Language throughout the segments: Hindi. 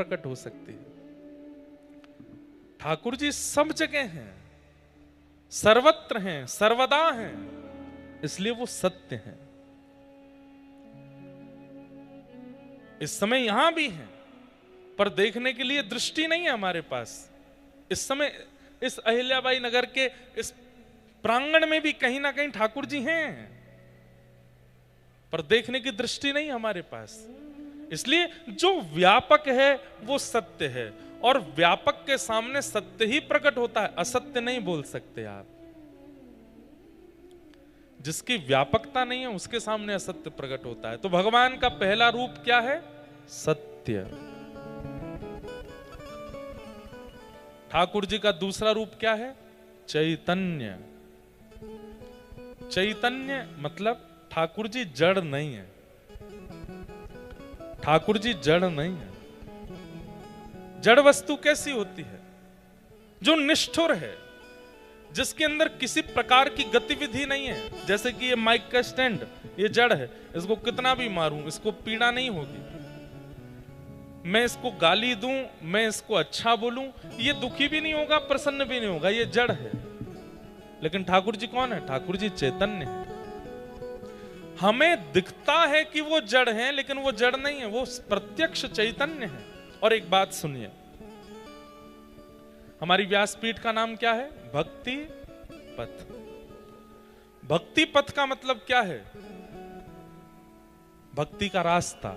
प्रकट हो सकती है। ठाकुर जी सब जगह हैं, सर्वत्र हैं, सर्वदा हैं, इसलिए वो सत्य हैं। इस समय यहां भी हैं, पर देखने के लिए दृष्टि नहीं है हमारे पास। इस समय इस अहिल्याबाई नगर के इस प्रांगण में भी कहीं ना कहीं ठाकुर जी हैं, पर देखने की दृष्टि नहीं हमारे पास। इसलिए जो व्यापक है वो सत्य है, और व्यापक के सामने सत्य ही प्रकट होता है, असत्य नहीं बोल सकते आप। जिसकी व्यापकता नहीं है उसके सामने असत्य प्रकट होता है। तो भगवान का पहला रूप क्या है? सत्य। ठाकुर जी का दूसरा रूप क्या है? चैतन्य। चैतन्य मतलब ठाकुर जी जड़ नहीं है, ठाकुर जी जड़ नहीं है। जड़ वस्तु कैसी होती है? जो निष्ठुर है, जिसके अंदर किसी प्रकार की गतिविधि नहीं है। जैसे कि ये माइक का स्टैंड, ये जड़ है, इसको कितना भी मारूं इसको पीड़ा नहीं होगी। मैं इसको गाली दूं, मैं इसको अच्छा बोलूं, ये दुखी भी नहीं होगा, प्रसन्न भी नहीं होगा, ये जड़ है। लेकिन ठाकुर जी कौन है? ठाकुर जी चैतन्य है। हमें दिखता है कि वो जड़ है, लेकिन वो जड़ नहीं है, वो प्रत्यक्ष चैतन्य है। और एक बात सुनिए, हमारी व्यासपीठ का नाम क्या है? भक्ति पथ। भक्ति पथ का मतलब क्या है? भक्ति का रास्ता।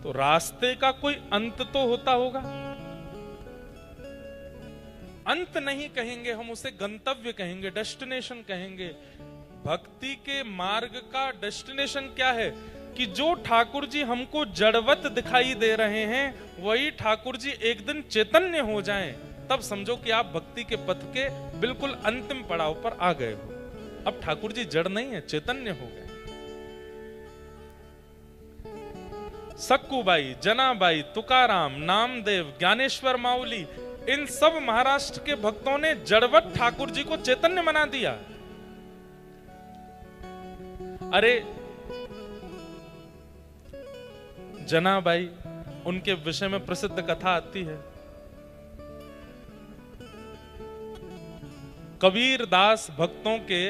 तो रास्ते का कोई अंत तो होता होगा। अंत नहीं कहेंगे हम उसे, गंतव्य कहेंगे, डेस्टिनेशन कहेंगे। भक्ति के मार्ग का डेस्टिनेशन क्या है? कि जो ठाकुर जी हमको जड़वत दिखाई दे रहे हैं, वही ठाकुर जी एक दिन चैतन्य हो जाएं, तब समझो कि आप भक्ति के पथ के बिल्कुल अंतिम पड़ाव पर आ गए हो। अब ठाकुर जी जड़ नहीं है, चैतन्य हो गए। सक्कूबाई, जनाबाई, तुकाराम, नामदेव, ज्ञानेश्वर माउली, इन सब महाराष्ट्र के भक्तों ने जड़वत ठाकुर जी को चैतन्य बना दिया। अरे जनाबाई, उनके विषय में प्रसिद्ध कथा आती है। कबीर दास भक्तों के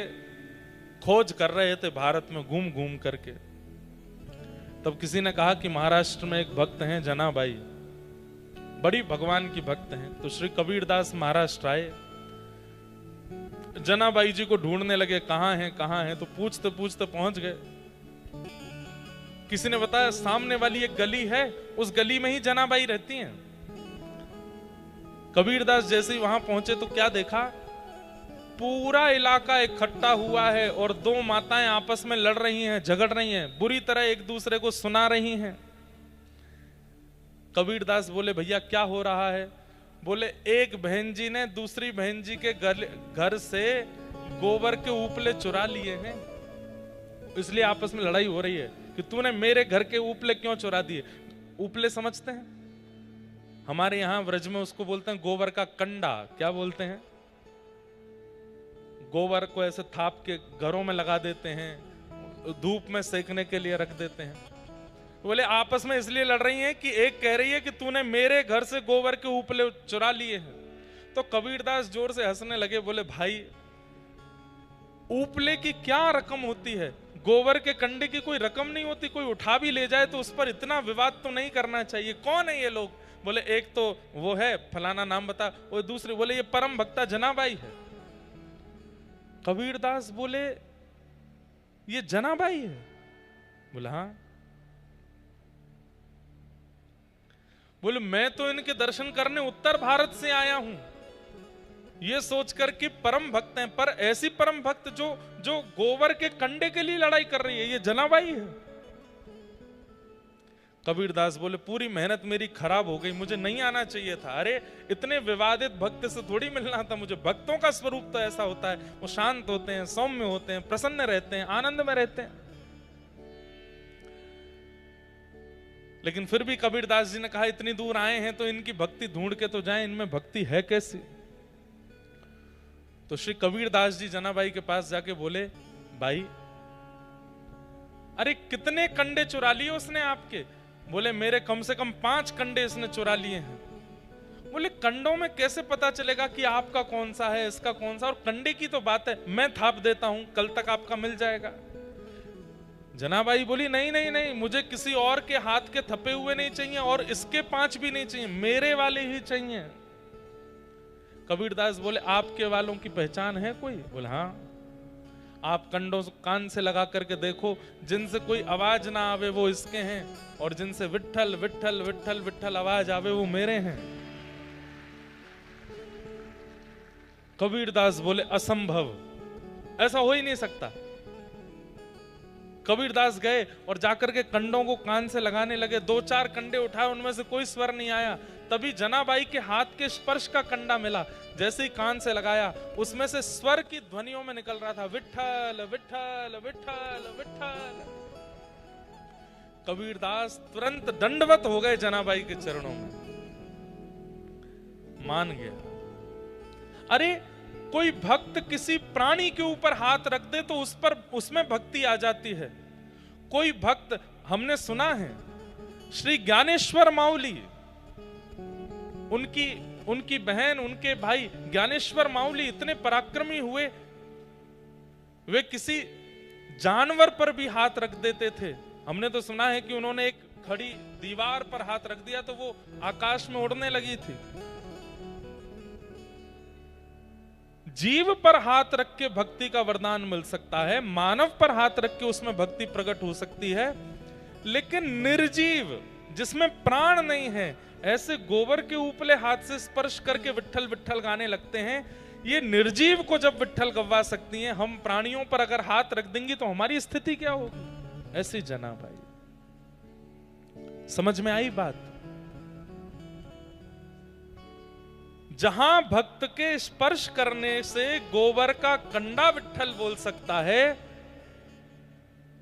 खोज कर रहे थे भारत में घूम घूम करके। तब किसी ने कहा कि महाराष्ट्र में एक भक्त हैं जनाबाई, बड़ी भगवान की भक्त हैं। तो श्री कबीर दास महाराष्ट्र आए, जनाबाई जी को ढूंढने लगे, कहां हैं कहां हैं। तो पूछते पूछते पहुंच गए। किसी ने बताया सामने वाली एक गली है, उस गली में ही जनाबाई रहती हैं। कबीरदास जैसे ही वहां पहुंचे तो क्या देखा? पूरा इलाका इकट्ठा हुआ है और दो माताएं आपस में लड़ रही हैं, झगड़ रही हैं, बुरी तरह एक दूसरे को सुना रही हैं। कबीरदास बोले, भैया क्या हो रहा है? बोले, एक बहन जी ने दूसरी बहन जी के घर से गोबर के उपले चुरा लिए हैं, इसलिए आपस में लड़ाई हो रही है कि तूने मेरे घर के उपले क्यों चुरा दिए। उपले समझते हैं? हमारे यहां व्रज में उसको बोलते हैं गोबर का कंडा। क्या बोलते हैं? गोबर को ऐसे थाप के घरों में लगा देते हैं, धूप में सेकने के लिए रख देते हैं। बोले आपस में इसलिए लड़ रही हैं कि एक कह रही है कि तूने मेरे घर से गोबर के उपले चुरा लिए हैं। तो कबीरदास जोर से हंसने लगे, बोले भाई उपले की क्या रकम होती है? गोबर के कंडे की कोई रकम नहीं होती, कोई उठा भी ले जाए तो उस पर इतना विवाद तो नहीं करना चाहिए। कौन है ये लोग? बोले एक तो वो है फलाना नाम बता, और दूसरे बोले ये परम भक्ता जनाबाई है। कबीरदास बोले ये जनाबाई है? बोला हाँ। बोले मैं तो इनके दर्शन करने उत्तर भारत से आया हूं, ये सोचकर कि परम भक्त हैं, पर ऐसी परम भक्त जो गोबर के कंडे के लिए लड़ाई कर रही है, ये जनाबाई है। कबीरदास बोले पूरी मेहनत मेरी खराब हो गई, मुझे नहीं आना चाहिए था। अरे इतने विवादित भक्त से थोड़ी मिलना था मुझे। भक्तों का स्वरूप तो ऐसा होता है, वो शांत होते हैं, सौम्य होते हैं, प्रसन्न रहते हैं, आनंद में रहते हैं। लेकिन फिर भी कबीरदास जी ने कहा इतनी दूर आए हैं तो इनकी भक्ति ढूंढ के तो जाएं, इनमें भक्ति है कैसी। तो श्री कबीरदास जी जनाबाई के पास जाके बोले, भाई अरे कितने कंडे चुरा लिए उसने आपके? बोले मेरे कम से कम 5 कंडे इसने चुरा लिए हैं। बोले कंडों में कैसे पता चलेगा कि आपका कौन सा है, इसका कौन सा, और कंडे की तो बात है, मैं थाप देता हूं, कल तक आपका मिल जाएगा। जनाबाई बोली नहीं नहीं नहीं, मुझे किसी और के हाथ के थपे हुए नहीं चाहिए और इसके 5 भी नहीं चाहिए, मेरे वाले ही चाहिए। कबीरदास बोले आपके वालों की पहचान है कोई? बोले हाँ। आप कंडों कान से लगा करके देखो, जिनसे कोई आवाज ना आवे वो इसके हैं, और जिनसे विट्ठल विट्ठल विट्ठल विट्ठल आवाज आवे वो मेरे हैं। कबीरदास बोले असंभव, ऐसा हो ही नहीं सकता। कबीरदास गए और जाकर के कंडों को कान से लगाने लगे। 2-4 कंडे उठाए, उनमें से कोई स्वर नहीं आया। तभी जनाबाई के हाथ के स्पर्श का कंडा मिला। जैसे ही कान से लगाया, उसमें से स्वर की ध्वनियों में निकल रहा था विट्ठल विट्ठल विट्ठल विट्ठल। कबीरदास तुरंत दंडवत हो गए जनाबाई के चरणों में, मान गया। अरे कोई भक्त किसी प्राणी के ऊपर हाथ रख दे तो उसमें भक्ति आ जाती है। कोई भक्त, हमने सुना है श्री ज्ञानेश्वर माउली, उनकी बहन, उनके भाई ज्ञानेश्वर माउली इतने पराक्रमी हुए, वे किसी जानवर पर भी हाथ रख देते थे। हमने तो सुना है कि उन्होंने एक खड़ी दीवार पर हाथ रख दिया तो वो आकाश में उड़ने लगी थी। जीव पर हाथ रख के भक्ति का वरदान मिल सकता है, मानव पर हाथ रख के उसमें भक्ति प्रकट हो सकती है, लेकिन निर्जीव जिसमें प्राण नहीं है, ऐसे गोबर के ऊपले हाथ से स्पर्श करके विट्ठल विट्ठल गाने लगते हैं। ये निर्जीव को जब विट्ठल गवा सकती हैं, हम प्राणियों पर अगर हाथ रख देंगी तो हमारी स्थिति क्या होगी? ऐसी जनाबाई। समझ में आई बात? जहां भक्त के स्पर्श करने से गोबर का कंडा विट्ठल बोल सकता है,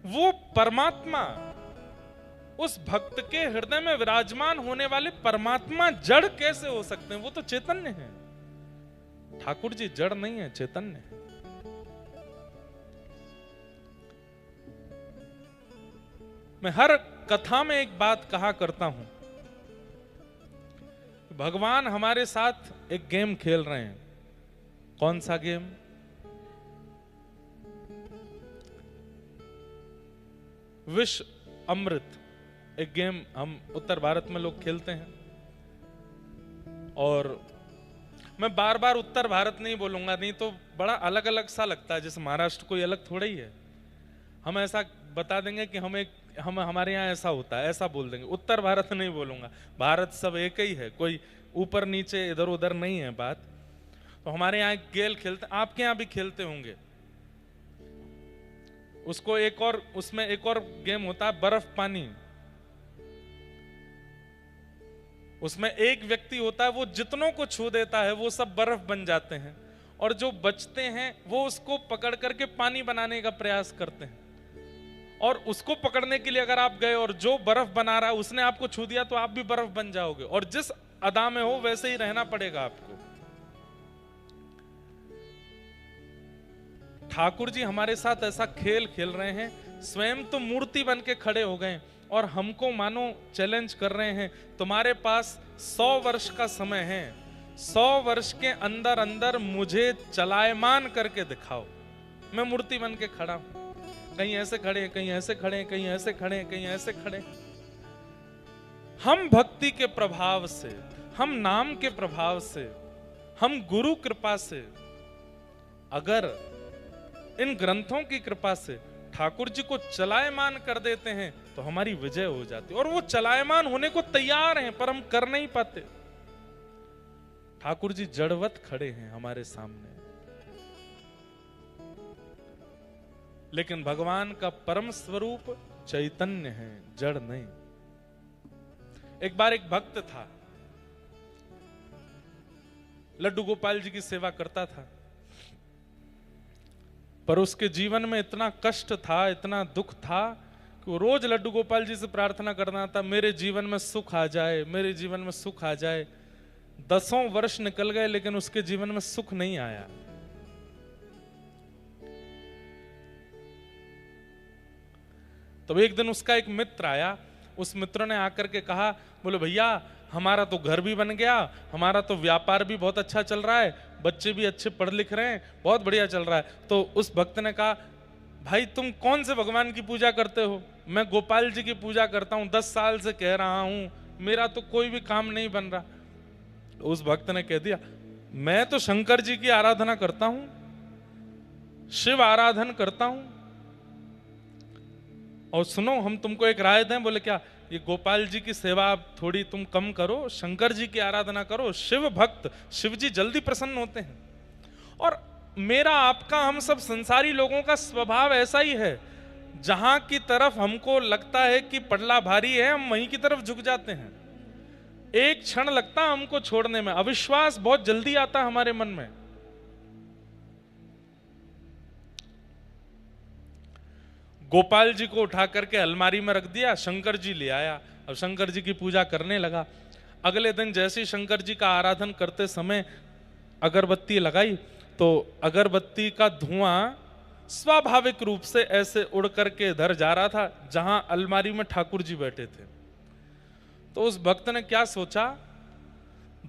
वो परमात्मा, उस भक्त के हृदय में विराजमान होने वाले परमात्मा जड़ कैसे हो सकते हैं? वो तो चैतन्य है। ठाकुर जी जड़ नहीं है, चैतन्य है। मैं हर कथा में एक बात कहा करता हूं, भगवान हमारे साथ एक गेम खेल रहे हैं। कौन सा गेम? विष अमृत। एक गेम हम उत्तर भारत में लोग खेलते हैं, और मैं बार बार उत्तर भारत नहीं बोलूंगा, नहीं तो बड़ा अलग अलग सा लगता है, जैसे महाराष्ट्र कोई अलग थोड़ा ही है। हम ऐसा बता देंगे कि हम हमारे यहाँ ऐसा होता है, ऐसा बोल देंगे। उत्तर भारत नहीं बोलूंगा, भारत सब एक ही है, कोई ऊपर नीचे इधर उधर नहीं है बात। तो हमारे यहाँ गेल खेलते, आपके यहाँ भी खेलते होंगे। उसको उसमें एक और गेम होता है बर्फ पानी। उसमें एक व्यक्ति होता है, वो जितनों को छू देता है वो सब बर्फ बन जाते हैं, और जो बचते हैं वो उसको पकड़ करके पानी बनाने का प्रयास करते हैं। और उसको पकड़ने के लिए अगर आप गए और जो बर्फ बना रहा है उसने आपको छू दिया तो आप भी बर्फ बन जाओगे, और जिस अदा में हो वैसे ही रहना पड़ेगा आपको। ठाकुर जी हमारे साथ ऐसा खेल खेल रहे हैं, स्वयं तो मूर्ति बन के खड़े हो गए और हमको मानो चैलेंज कर रहे हैं, तुम्हारे पास 100 वर्ष का समय है, 100 वर्ष के अंदर अंदर मुझे चलायमान करके दिखाओ। मैं मूर्ति बन के खड़ा हूं, कहीं ऐसे खड़े, कहीं ऐसे खड़े, कहीं ऐसे खड़े, कहीं ऐसे खड़े। हम भक्ति के प्रभाव से, हम नाम के प्रभाव से, हम गुरु कृपा से, अगर इन ग्रंथों की कृपा से ठाकुर जी को चलायमान कर देते हैं तो हमारी विजय हो जाती है। और वो चलायमान होने को तैयार हैं, पर हम कर नहीं पाते। ठाकुर जी जड़वत खड़े हैं हमारे सामने, लेकिन भगवान का परम स्वरूप चैतन्य है, जड़ नहीं। एक बार एक भक्त था, लड्डू गोपाल जी की सेवा करता था, पर उसके जीवन में इतना कष्ट था, इतना दुख था कि वो रोज लड्डू गोपाल जी से प्रार्थना करना था, मेरे जीवन में सुख आ जाए, मेरे जीवन में सुख आ जाए। 10 वर्ष निकल गए लेकिन उसके जीवन में सुख नहीं आया। तब एक दिन उसका एक मित्र आया, उस मित्र ने आकर के कहा, बोले भैया हमारा तो घर भी बन गया, हमारा तो व्यापार भी बहुत अच्छा चल रहा है, बच्चे भी अच्छे पढ़ लिख रहे हैं, बहुत बढ़िया चल रहा है। तो उस भक्त ने कहा, भाई तुम कौन से भगवान की पूजा करते हो? मैं गोपाल जी की पूजा करता हूँ, 10 साल से कह रहा हूँ, मेरा तो कोई भी काम नहीं बन रहा। उस भक्त ने कह दिया, मैं तो शंकर जी की आराधना करता हूं, शिव आराधन करता हूं, और सुनो हम तुमको एक राय दें। बोले क्या? ये गोपाल जी की सेवा थोड़ी तुम कम करो, शंकर जी की आराधना करो। शिव भक्त, शिव जी जल्दी प्रसन्न होते हैं। और मेरा आपका, हम सब संसारी लोगों का स्वभाव ऐसा ही है, जहां की तरफ हमको लगता है कि पड़ला भारी है, हम वहीं की तरफ झुक जाते हैं। एक क्षण लगता है हमको छोड़ने में, अविश्वास बहुत जल्दी आता है हमारे मन में। गोपाल जी को उठा करके अलमारी में रख दिया, शंकर जी ले आया, अब शंकर जी की पूजा करने लगा। अगले दिन जैसे ही शंकर जी का आराधन करते समय अगरबत्ती लगाई, तो अगरबत्ती का धुआं स्वाभाविक रूप से ऐसे उड़ करके इधर जा रहा था जहां अलमारी में ठाकुर जी बैठे थे। तो उस भक्त ने क्या सोचा,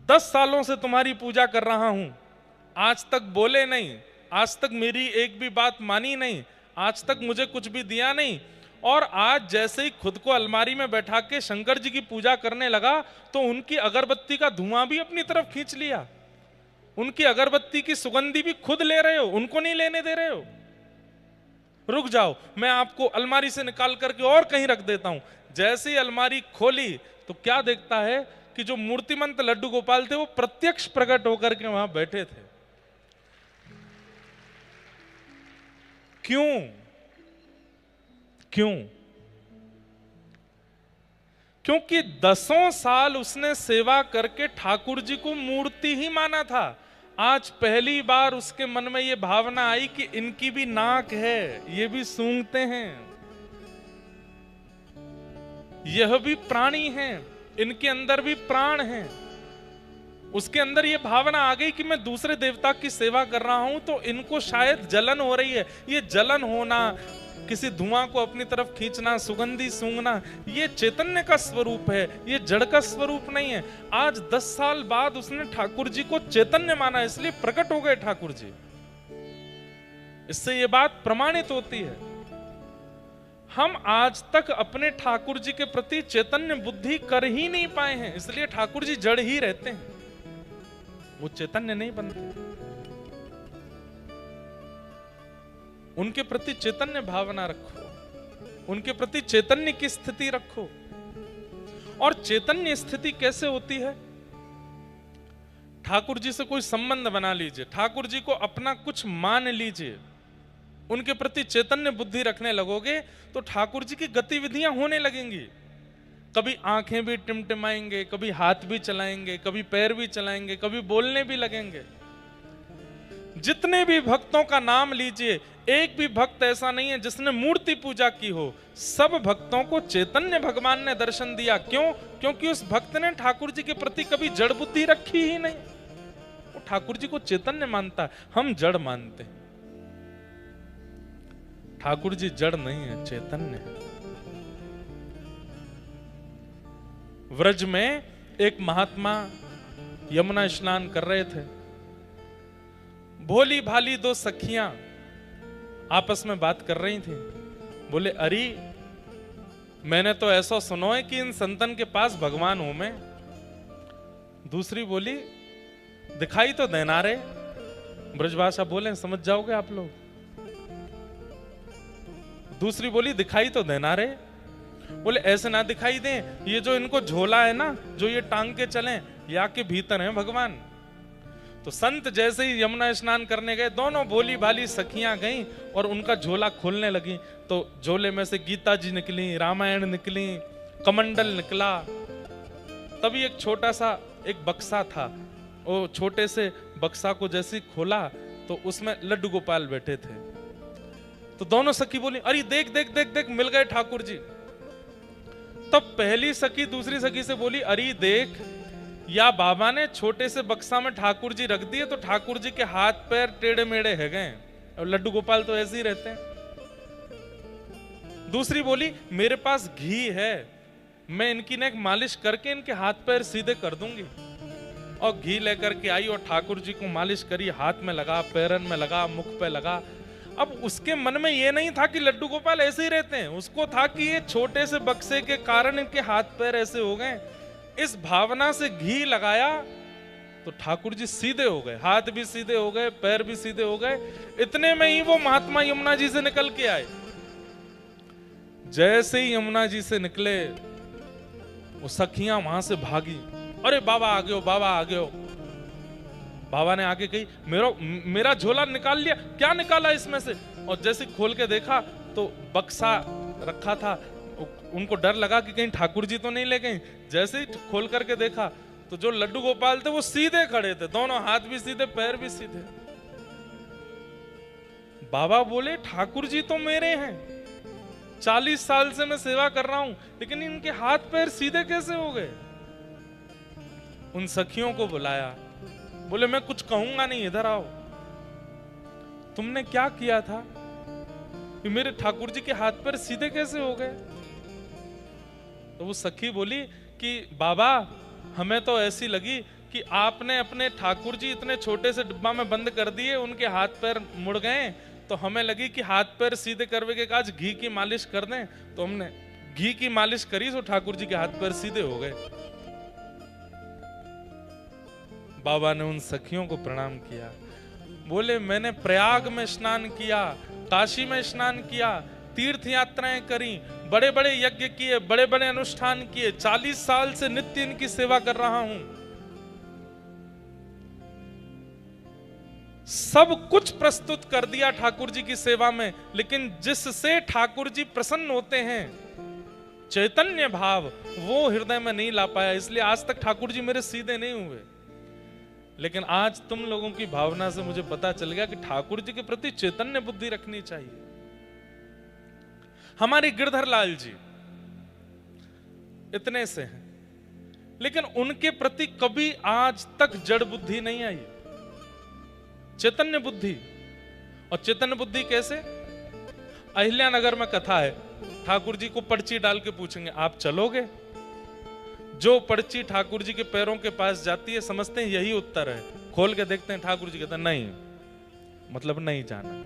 10 सालों से तुम्हारी पूजा कर रहा हूं, आज तक बोले नहीं, आज तक मेरी एक भी बात मानी नहीं, आज तक मुझे कुछ भी दिया नहीं, और आज जैसे ही खुद को अलमारी में बैठा के शंकर जी की पूजा करने लगा तो उनकी अगरबत्ती का धुआं भी अपनी तरफ खींच लिया, उनकी अगरबत्ती की सुगंधी भी खुद ले रहे हो, उनको नहीं लेने दे रहे हो। रुक जाओ, मैं आपको अलमारी से निकाल करके और कहीं रख देता हूं। जैसे ही अलमारी खोली तो क्या देखता है कि जो मूर्तिमंत लड्डू गोपाल थे वो प्रत्यक्ष प्रकट होकर के वहां बैठे थे। क्यों? क्यों? क्योंकि 10 साल उसने सेवा करके ठाकुर जी को मूर्ति ही माना था। आज पहली बार उसके मन में यह भावना आई कि इनकी भी नाक है, ये भी सूंघते हैं, यह भी प्राणी हैं, इनके अंदर भी प्राण हैं। उसके अंदर यह भावना आ गई कि मैं दूसरे देवता की सेवा कर रहा हूं तो इनको शायद जलन हो रही है। ये जलन होना, किसी धुआं को अपनी तरफ खींचना, सुगंधी सूंघना, ये चैतन्य का स्वरूप है, ये जड़ का स्वरूप नहीं है। आज 10 साल बाद उसने ठाकुर जी को चैतन्य माना, इसलिए प्रकट हो गए ठाकुर जी। इससे ये बात प्रमाणित होती है। हम आज तक अपने ठाकुर जी के प्रति चैतन्य बुद्धि कर ही नहीं पाए हैं, इसलिए ठाकुर जी जड़ ही रहते हैं, वो चैतन्य नहीं बनते। उनके प्रति चैतन्य भावना रखो, उनके प्रति चैतन्य की स्थिति रखो। और चैतन्य स्थिति कैसे होती है? ठाकुर जी से कोई संबंध बना लीजिए, ठाकुर जी को अपना कुछ मान लीजिए, उनके प्रति चैतन्य बुद्धि रखने लगोगे तो ठाकुर जी की गतिविधियां होने लगेंगी। कभी आंखें भी टिमटिमाएंगे, कभी हाथ भी चलाएंगे, कभी पैर भी चलाएंगे, कभी बोलने भी लगेंगे। जितने भी भक्तों का नाम लीजिए, एक भी भक्त ऐसा नहीं है जिसने मूर्ति पूजा की हो। सब भक्तों को चैतन्य भगवान ने दर्शन दिया। क्यों? क्योंकि उस भक्त ने ठाकुर जी के प्रति कभी जड़ बुद्धि रखी ही नहीं, वो ठाकुर जी को चैतन्य मानता है, हम जड़ मानते हैं। ठाकुर जी जड़ नहीं है, चैतन्य है। व्रज में एक महात्मा यमुना स्नान कर रहे थे। भोली भाली 2 सखियां आपस में बात कर रही थी। बोले, अरे मैंने तो ऐसा सुना है कि इन संतन के पास भगवान हो मैं। दूसरी बोली, दिखाई तो देना रे। ब्रजभाषा बोले, समझ जाओगे आप लोग। दूसरी बोली, दिखाई तो देना रे। बोले, ऐसे ना दिखाई दे, ये जो इनको झोला है ना, जो ये टांग के चले, या के भीतर है भगवान। तो संत जैसे ही यमुना स्नान करने गए, दोनों भोली भाली सखियां गईं और उनका झोला खोलने लगी। तो झोले में से गीता जी निकली, रामायण निकली, कमंडल निकला। तभी एक छोटा सा एक बक्सा था, वो छोटे से बक्सा को जैसे ही खोला तो उसमें लड्डू गोपाल बैठे थे। तो दोनों सखी बोली, अरे देख देख देख देख, मिल गए ठाकुर जी। तब पहली सखी दूसरी सखी से बोली, अरे देख, या बाबा ने छोटे से बक्सा में ठाकुर जी रख दिए तो ठाकुर जी के हाथ पैर टेढ़े मेढ़े है गए, और लड्डू गोपाल तो ऐसे ही रहते हैं। दूसरी बोली, मेरे पास घी है, मैं इनकी नेक मालिश करके इनके हाथ पैर सीधे कर दूंगी। और घी लेकर के आई और ठाकुर जी को मालिश करी, हाथ में लगा, पैरन में लगा, मुख पे लगा। अब उसके मन में ये नहीं था कि लड्डू गोपाल ऐसे ही रहते हैं, उसको था कि ये छोटे से बक्से के कारण इनके हाथ पैर ऐसे हो गए। इस भावना से घी लगाया तो ठाकुर जी सीधे हो गए, हाथ भी सीधे हो गए, पैर भी सीधे हो गए। इतने में ही वो महात्मा यमुना जी से निकल के आए। जैसे ही यमुना जी से निकले वो सखियां वहां से भागी, अरे बाबा आ गए हो, बाबा आ गए हो। बाबा ने आके कही मेरा झोला निकाल लिया, क्या निकाला इसमें से? और जैसे खोल के देखा तो बक्सा रखा था। उनको डर लगा कि कहीं ठाकुर जी तो नहीं ले गए। जैसे ही खोल करके देखा तो जो लड्डू गोपाल थे वो सीधे खड़े थे, दोनों हाथ भी सीधे, पैर भी सीधे। बाबा बोले ठाकुर जी तो मेरे हैं, 40 साल से मैं सेवा कर रहा हूं, लेकिन इनके हाथ पैर सीधे कैसे हो गए? उन सखियों को बुलाया, बोले मैं कुछ कहूंगा नहीं, इधर आओ। तुमने क्या किया था कि मेरे ठाकुर जी के हाथ पैर सीधे कैसे हो गए? तो वो सखी बोली कि बाबा हमें तो ऐसी लगी कि आपने अपने ठाकुर जी इतने छोटे से डिब्बा में बंद कर दिए, उनके हाथ पैर मुड़ गए, तो हमें लगी कि हाथ पैर सीधे करवे के आज घी की मालिश कर दें। तो हमने घी की मालिश करी तो ठाकुर जी के हाथ पैर सीधे हो गए। बाबा ने उन सखियों को प्रणाम किया, बोले मैंने प्रयाग में स्नान किया, काशी में स्नान किया, तीर्थ यात्राएं करी, बड़े बड़े यज्ञ किए, बड़े बड़े अनुष्ठान किए, 40 साल से नित्य इनकी सेवा कर रहा हूं, सब कुछ प्रस्तुत कर दिया ठाकुर जी की सेवा में, लेकिन जिससे ठाकुर जी प्रसन्न होते हैं, चैतन्य भाव, वो हृदय में नहीं ला पाया। इसलिए आज तक ठाकुर जी मेरे सीधे नहीं हुए। लेकिन आज तुम लोगों की भावना से मुझे पता चल गया कि ठाकुर जी के प्रति चैतन्य बुद्धि रखनी चाहिए। हमारे गिरधर लाल जी इतने से हैं, लेकिन उनके प्रति कभी आज तक जड़ बुद्धि नहीं आई, चैतन्य बुद्धि। और चैतन्य बुद्धि कैसे? अहिल्यानगर में कथा है, ठाकुर जी को पर्ची डाल के पूछेंगे आप चलोगे? जो पर्ची ठाकुर जी के पैरों के पास जाती है समझते हैं यही उत्तर है, खोल के देखते हैं ठाकुर जी कहते हैं नहीं, मतलब नहीं जाना।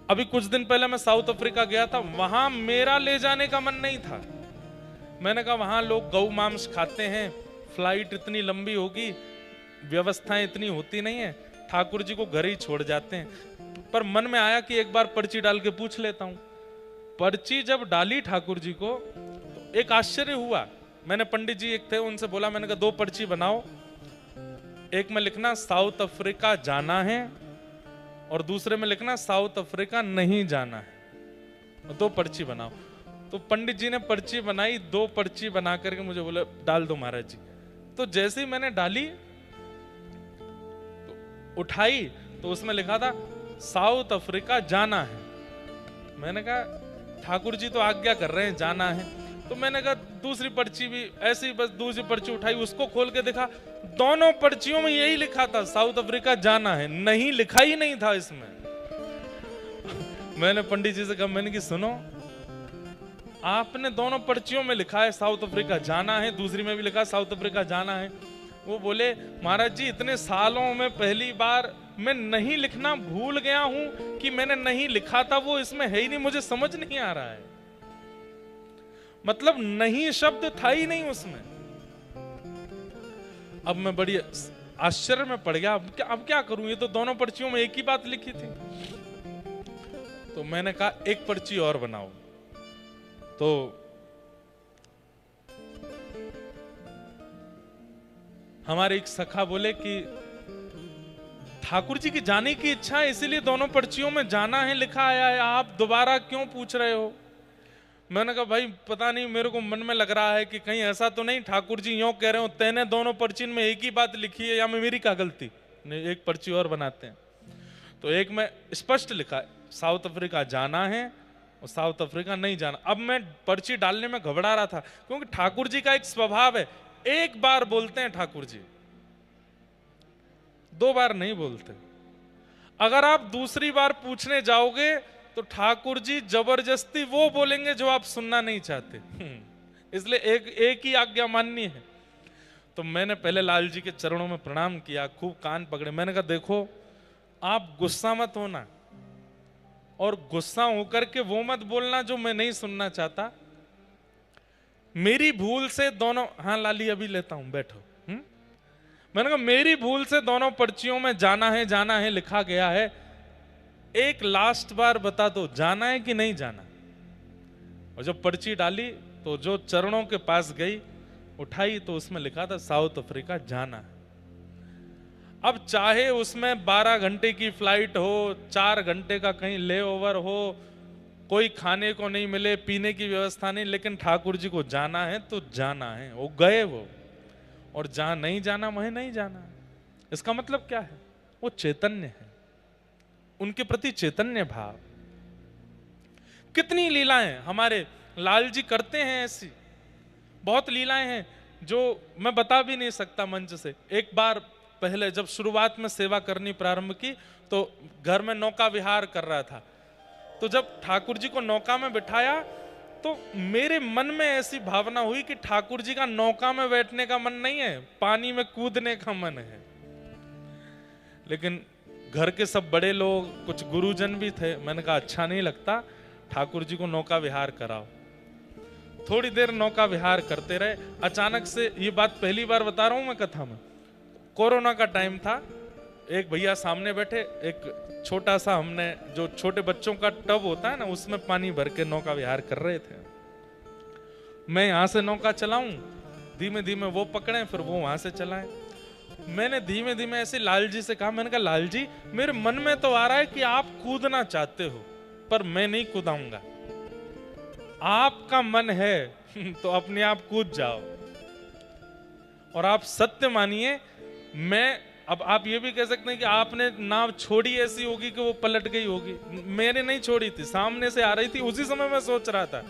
अभी कुछ दिन पहले मैं साउथ अफ्रीका गया था, वहां मेरा ले जाने का मन नहीं था। मैंने कहा वहां लोग गौ मांस खाते हैं, फ्लाइट इतनी लंबी होगी, व्यवस्थाएं इतनी होती नहीं है, ठाकुर जी को घर ही छोड़ जाते हैं। पर मन में आया कि एक बार पर्ची डाल के पूछ लेता हूं। पर्ची जब डाली ठाकुर जी को तो एक आश्चर्य हुआ। मैंने पंडित जी एक थे, उनसे बोला, मैंने कहा 2 पर्ची बनाओ, एक में लिखना साउथ अफ्रीका जाना है और दूसरे में लिखना साउथ अफ्रीका नहीं जाना है, 2 पर्ची बनाओ। तो पंडित जी ने पर्ची बनाई, 2 पर्ची बना करके मुझे बोले डाल दो महाराज जी। तो जैसे ही मैंने डाली तो उठाई तो उसमें लिखा था साउथ अफ्रीका जाना है। मैंने कहा ठाकुर जी तो आज्ञा कर रहे हैं जाना है। तो मैंने कहा दूसरी पर्ची भी ऐसे ही, बस दूसरी पर्ची उठाई, उसको खोल के देखा, दोनों पर्चियों में यही लिखा था साउथ अफ्रीका जाना है, नहीं लिखा ही नहीं था इसमें। मैंने पंडित जी से कहा, मैंने कि सुनो, आपने दोनों पर्चियों में लिखा है साउथ अफ्रीका जाना है, दूसरी में भी लिखा है साउथ अफ्रीका जाना है। वो बोले महाराज जी इतने सालों में पहली बार मैं नहीं लिखना भूल गया हूं कि मैंने नहीं लिखा था, वो इसमें है ही नहीं, मुझे समझ नहीं आ रहा है। मतलब नहीं शब्द था ही नहीं उसमें। अब मैं बड़ी आश्चर्य में पड़ गया, अब क्या करूं, ये तो दोनों पर्चियों में एक ही बात लिखी थी। तो मैंने कहा एक पर्ची और बनाओ। तो हमारे एक सखा बोले कि ठाकुर जी की जाने की इच्छा है, इसीलिए दोनों पर्चियों में जाना है लिखा आया है, आप दोबारा क्यों पूछ रहे हो? मैंने कहा भाई पता नहीं, मेरे को मन में लग रहा है कि कहीं ऐसा तो नहीं ठाकुर जी यूं कह रहे हो, तेने दोनों पर्ची में एक ही बात लिखी है, या में मेरी क्या गलती? नहीं, एक पर्ची और बनाते हैं। तो एक में स्पष्ट लिखा है साउथ अफ्रीका जाना है और साउथ अफ्रीका नहीं जाना। अब मैं पर्ची डालने में घबरा रहा था, क्योंकि ठाकुर जी का एक स्वभाव है, एक बार बोलते हैं ठाकुर जी, 2 बार नहीं बोलते। अगर आप दूसरी बार पूछने जाओगे तो ठाकुर जी जबरदस्ती वो बोलेंगे जो आप सुनना नहीं चाहते। इसलिए एक ही आज्ञा माननी है। तो मैंने पहले लाल जी के चरणों में प्रणाम किया, खूब कान पकड़े। मैंने कहा देखो, आप गुस्सा मत होना, और गुस्सा होकर के वो मत बोलना जो मैं नहीं सुनना चाहता। मेरी भूल से दोनों, हाँ लाली अभी लेता हूं, बैठो। मैंने कहा मेरी भूल से दोनों पर्चियों में जाना है लिखा गया है। एक लास्ट बार बता दो, जाना है कि नहीं जाना? और जब पर्ची डाली तो जो चरणों के पास गई, उठाई तो उसमें लिखा था साउथ अफ्रीका जाना है। अब चाहे उसमें 12 घंटे की फ्लाइट हो, 4 घंटे का कहीं ले ओवर हो, कोई खाने को नहीं मिले, पीने की व्यवस्था नहीं, लेकिन ठाकुर जी को जाना है तो जाना है। वो गए वो, और जहां नहीं जाना वहीं नहीं जाना। इसका मतलब क्या है? वो चैतन्य है, उनके प्रति चैतन्य भाव। कितनी लीलाएं हमारे लाल जी करते हैं, ऐसी बहुत लीलाएं हैं जो मैं बता भी नहीं सकता मंच से। एक बार पहले जब शुरुआत में सेवा करनी प्रारंभ की, तो घर में नौका विहार कर रहा था। तो जब ठाकुर जी को नौका में बिठाया, तो मेरे मन में ऐसी भावना हुई कि ठाकुर जी का नौका में बैठने का मन नहीं है, पानी में कूदने का मन है। लेकिन घर के सब बड़े लोग, कुछ गुरुजन भी थे। मैंने कहा अच्छा नहीं लगता, ठाकुर जी को नौका विहार कराओ। थोड़ी देर नौका विहार करते रहे। अचानक से, ये बात पहली बार बता रहा हूं मैं कथा में, कोरोना का टाइम था। एक भैया सामने बैठे, एक छोटा सा, हमने जो छोटे बच्चों का टब होता है ना, उसमें पानी भर के नौका विहार कर रहे थे। मैं यहां से नौका चलाऊं, धीमे धीमे वो पकड़े, फिर वो वहां से चलाएं। मैंने धीमे धीमे ऐसे लाल जी से कहा, मैंने कहा लाल जी, मेरे मन में तो आ रहा है कि आप कूदना चाहते हो, पर मैं नहीं कूदाऊंगा। आपका मन है तो अपने आप कूद जाओ। और आप सत्य मानिए, मैं, अब आप ये भी कह सकते हैं कि आपने नाव छोड़ी ऐसी होगी कि वो पलट गई होगी। मैंने नहीं छोड़ी थी, सामने से आ रही थी। उसी समय मैं सोच रहा था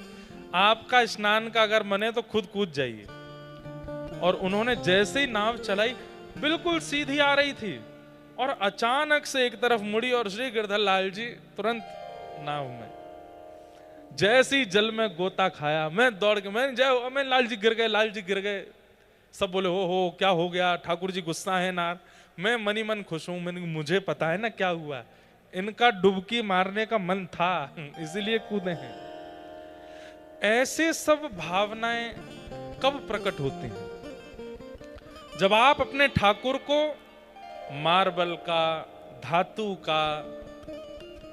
आपका स्नान का अगर मन है तो खुद कूद जाइए। और उन्होंने जैसे ही नाव चलाई, बिल्कुल सीधी आ रही थी, और अचानक से एक तरफ मुड़ी और श्री गिरधर लाल जी तुरंत नाव में। जैसे ही जल में गोता खाया, मैं दौड़ के, मैं लाल जी गिर गए, लाल जी गिर गए। सब बोले हो क्या हो गया, ठाकुर जी गुस्सा है ना। मैं मनी मन खुश हूं, मुझे पता है ना क्या हुआ, इनका डुबकी मारने का मन था, इसीलिए कूदे हैं। ऐसे सब भावनाएं कब प्रकट होती हैं? जब आप अपने ठाकुर को मार्बल का, धातु का,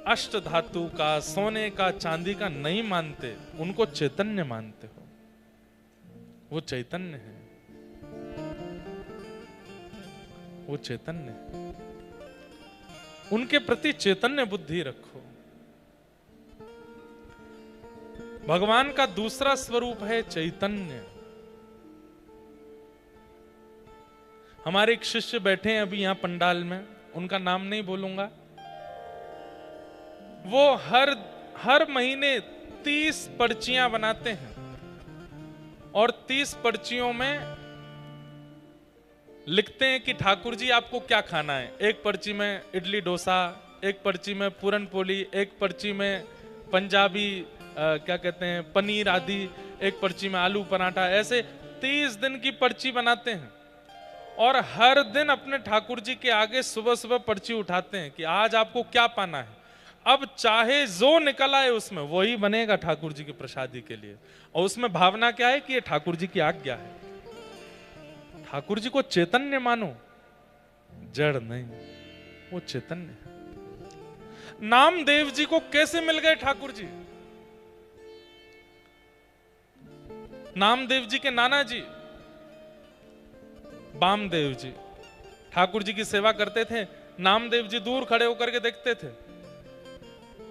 अष्ट धातु का, सोने का, चांदी का नहीं मानते, उनको चैतन्य मानते हो। वो चैतन्य है, वो चैतन्य है। उनके प्रति चैतन्य बुद्धि रखो। भगवान का दूसरा स्वरूप है चैतन्य। हमारे एक शिष्य बैठे हैं अभी यहां पंडाल में, उनका नाम नहीं बोलूंगा। वो हर महीने 30 पर्चियां बनाते हैं, और 30 पर्चियों में लिखते हैं कि ठाकुर जी आपको क्या खाना है। एक पर्ची में इडली डोसा, एक पर्ची में पूरन पोली, एक पर्ची में पंजाबी क्या कहते हैं पनीर आदि, एक पर्ची में आलू पराठा। ऐसे 30 दिन की पर्ची बनाते हैं, और हर दिन अपने ठाकुर जी के आगे सुबह सुबह पर्ची उठाते हैं कि आज आपको क्या पाना है। अब चाहे जो निकल आए उसमें वही बनेगा ठाकुर जी के प्रसादी के लिए। और उसमें भावना क्या है कि ये ठाकुर जी की आज्ञा है। ठाकुर जी को चैतन्य मानो, जड़ नहीं, वो चैतन्य है। नामदेव जी को कैसे मिल गए ठाकुर जी? नामदेव जी के नाना जी वामदेव जी ठाकुर जी की सेवा करते थे। नामदेव जी दूर खड़े होकर के देखते थे,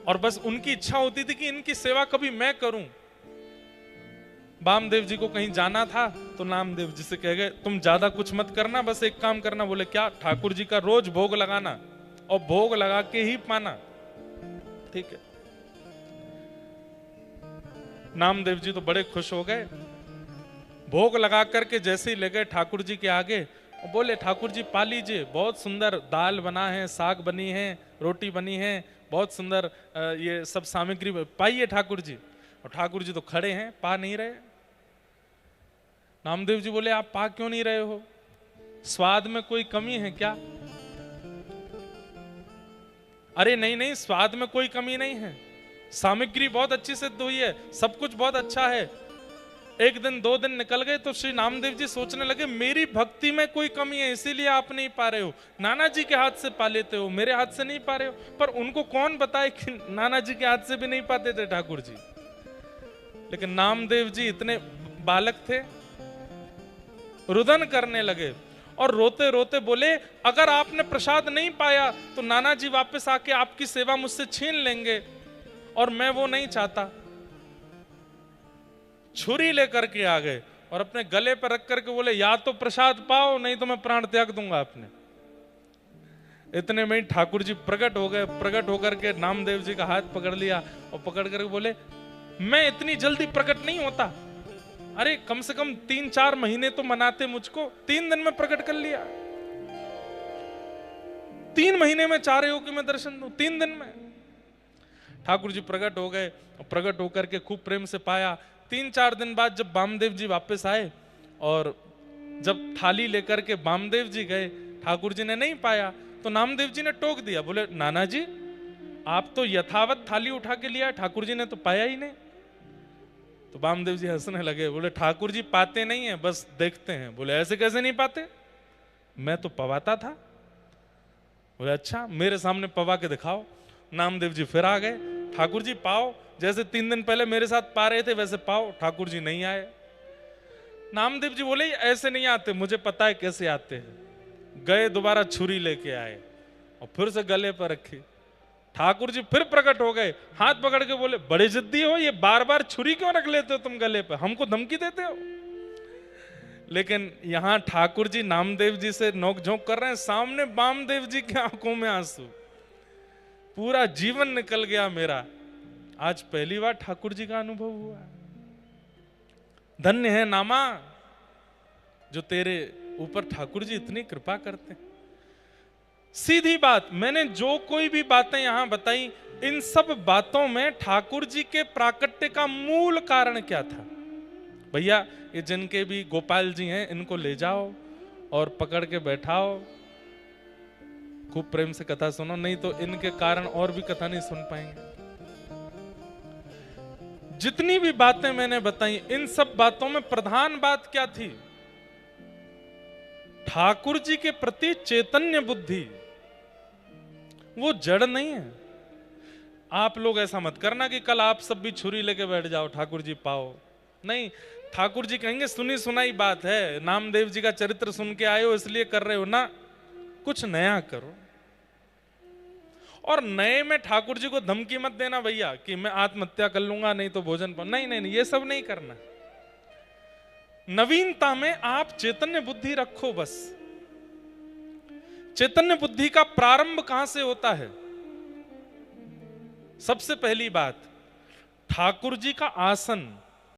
और बस उनकी इच्छा होती थी कि इनकी सेवा कभी मैं करूं। वामदेव जी को कहीं जाना था, तो नामदेव जी से कह गए तुम ज्यादा कुछ मत करना, बस एक काम करना। बोले क्या? ठाकुर जी का रोज भोग लगाना, और भोग लगा के ही पाना। ठीक है। नामदेव जी तो बड़े खुश हो गए। भोग लगा करके जैसे ही ले गए ठाकुर जी के आगे, बोले ठाकुर जी पा लीजिए, बहुत सुंदर दाल बना है, साग बनी है, रोटी बनी है, बहुत सुंदर ये सब सामग्री पाइए ठाकुर जी। और ठाकुर जी तो खड़े हैं, पा नहीं रहे। नामदेव जी बोले आप पा क्यों नहीं रहे हो, स्वाद में कोई कमी है क्या? अरे नहीं नहीं, स्वाद में कोई कमी नहीं है, सामग्री बहुत अच्छी सिद्ध हुई है, सब कुछ बहुत अच्छा है। एक दिन 2 दिन निकल गए तो श्री नामदेव जी सोचने लगे मेरी भक्ति में कोई कमी है, इसीलिए आप नहीं पा रहे हो। नाना जी के हाथ से पा लेते हो, मेरे हाथ से नहीं पा रहे हो। पर उनको कौन बताए कि नाना जी के हाथ से भी नहीं पाते थे ठाकुर जी। लेकिन नामदेव जी इतने बालक थे, रुदन करने लगे और रोते रोते बोले अगर आपने प्रसाद नहीं पाया तो नाना जी वापस आके आपकी सेवा मुझसे छीन लेंगे, और मैं वो नहीं चाहता। छुरी लेकर के आ गए और अपने गले पर रख करके बोले या तो प्रसाद पाओ नहीं तो मैं प्राण त्याग दूंगा अपने। इतने में ही ठाकुर जी प्रकट हो गए। प्रकट होकर के नामदेव जी का हाथ पकड़ लिया और पकड़ करके बोले मैं इतनी जल्दी प्रकट नहीं होता, अरे कम से कम 3-4 महीने तो मनाते मुझको, 3 दिन में प्रकट कर लिया। 3 महीने में चाह रहे हो कि मैं दर्शन दूं, 3 दिन में। ठाकुर जी प्रकट हो गए, प्रकट होकर के खूब प्रेम से पाया। 3-4 दिन बाद जब वामदेव जी वापस आए और जब थाली लेकर के वामदेव जी गए, ठाकुर जी ने नहीं पाया तो नामदेव जी ने टोक दिया, बोले नाना जी आप तो यथावत थाली उठा के लिया, ठाकुर जी ने तो पाया ही नहीं। तो वामदेव जी हंसने लगे, बोले ठाकुर जी पाते नहीं है, बस देखते हैं। बोले ऐसे कैसे नहीं पाते, मैं तो पवाता था। बोले अच्छा मेरे सामने पवा के दिखाओ। नामदेव जी फिर आ गए, ठाकुर जी पाओ, जैसे 3 दिन पहले मेरे साथ पा रहे थे वैसे पाओ। ठाकुर जी नहीं आए। नामदेव जी बोले ऐसे नहीं आते, मुझे पता है कैसे आते हैं। गए दोबारा छुरी लेके आए और फिर से गले पर रखी। ठाकुर जी फिर प्रकट हो गए, हाथ पकड़ के बोले बड़े जिद्दी हो, ये बार बार छुरी क्यों रख लेते हो तुम गले पे, हमको धमकी देते हो। लेकिन यहां ठाकुर जी नामदेव जी से नोकझोंक कर रहे हैं, सामने वामदेव जी की आंखों में आंसू। पूरा जीवन निकल गया मेरा, आज पहली बार ठाकुर जी का अनुभव हुआ। धन्य है नामा जो तेरे ऊपर ठाकुर जी इतनी कृपा करते हैं। सीधी बात, मैंने जो कोई भी बातें यहां बताई, इन सब बातों में ठाकुर जी के प्राकट्य का मूल कारण क्या था? भैया ये जिनके भी गोपाल जी हैं इनको ले जाओ और पकड़ के बैठाओ, खूब प्रेम से कथा सुनो, नहीं तो इनके कारण और भी कथा नहीं सुन पाएंगे। जितनी भी बातें मैंने बताई, इन सब बातों में प्रधान बात क्या थी? ठाकुर जी के प्रति चैतन्य बुद्धि, वो जड़ नहीं है। आप लोग ऐसा मत करना कि कल आप सब भी छुरी लेके बैठ जाओ ठाकुर जी पाओ, नहीं। ठाकुर जी कहेंगे सुनी सुनाई बात है, नामदेव जी का चरित्र सुन के आए हो इसलिए कर रहे हो ना, कुछ नया करो। और नए में ठाकुर जी को धमकी मत देना भैया कि मैं आत्महत्या कर लूंगा नहीं तो भोजन पर, नहीं नहीं ये सब नहीं करना। नवीनता में आप चैतन्य बुद्धि रखो बस। चैतन्य बुद्धि का प्रारंभ कहां से होता है? सबसे पहली बात, ठाकुर जी का आसन